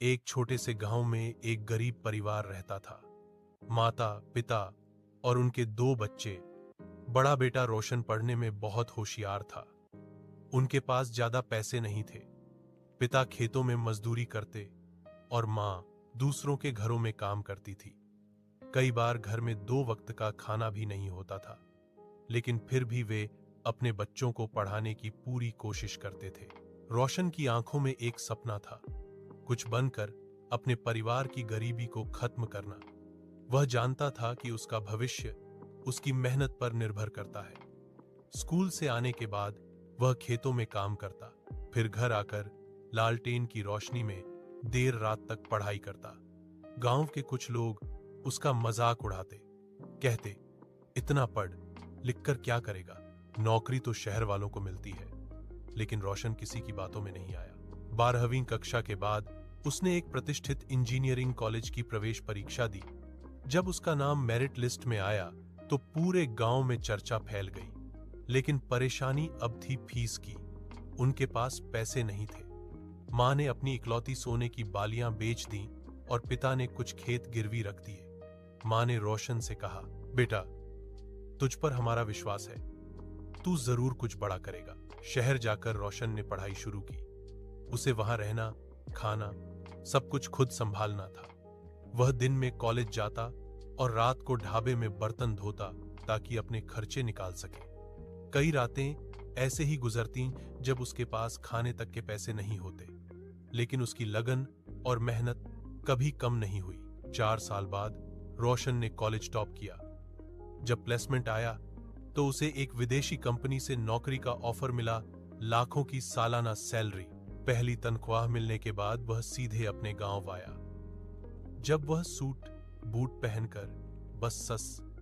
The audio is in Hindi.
एक छोटे से गांव में एक गरीब परिवार रहता था। माता, पिता और उनके दो बच्चे। बड़ा बेटा रोशन पढ़ने में बहुत होशियार था। उनके पास ज्यादा पैसे नहीं थे। पिता खेतों में मजदूरी करते और मां दूसरों के घरों में काम करती थी। कई बार घर में दो वक्त का खाना भी नहीं होता था, लेकिन फिर भी वे अपने बच्चों को पढ़ाने की पूरी कोशिश करते थे। रोशन की आंखों में एक सपना था, कुछ बनकर अपने परिवार की गरीबी को खत्म करना। वह जानता था कि उसका भविष्य उसकी मेहनत पर निर्भर करता है। स्कूल से आने के बाद वह खेतों में काम करता, फिर घर आकर लालटेन की रोशनी में देर रात तक पढ़ाई करता। गांव के कुछ लोग उसका मजाक उड़ाते, कहते, इतना पढ़ लिखकर क्या करेगा, नौकरी तो शहर वालों को मिलती है। लेकिन रोशन किसी की बातों में नहीं आया। 12वीं कक्षा के बाद उसने एक प्रतिष्ठित इंजीनियरिंग कॉलेज की प्रवेश परीक्षा दी। जब उसका नाम मेरिट लिस्ट में आया तो पूरे गांव में चर्चा फैल गई। लेकिन परेशानी अब थी फीस की। उनके पास पैसे नहीं थे। मां ने अपनी इकलौती सोने की बालियां बेच दी और पिता ने कुछ खेत गिरवी रख दिए। मां ने रोशन से कहा, बेटा, तुझ पर हमारा विश्वास है, तू जरूर कुछ बड़ा करेगा। शहर जाकर रोशन ने पढ़ाई शुरू की। उसे वहां रहना, खाना, सब कुछ खुद संभालना था। वह दिन में कॉलेज जाता और रात को ढाबे में बर्तन धोता ताकि अपने खर्चे निकाल सके। कई रातें ऐसे ही गुजरती जब उसके पास खाने तक के पैसे नहीं होते, लेकिन उसकी लगन और मेहनत कभी कम नहीं हुई। 4 साल बाद रोशन ने कॉलेज टॉप किया। जब प्लेसमेंट आया तो उसे एक विदेशी कंपनी से नौकरी का ऑफर मिला, लाखों की सालाना सैलरी। पहली तनख्वाह मिलने के बाद वह सीधे अपने गांव आया। जब वह सूट बूट पहनकर बस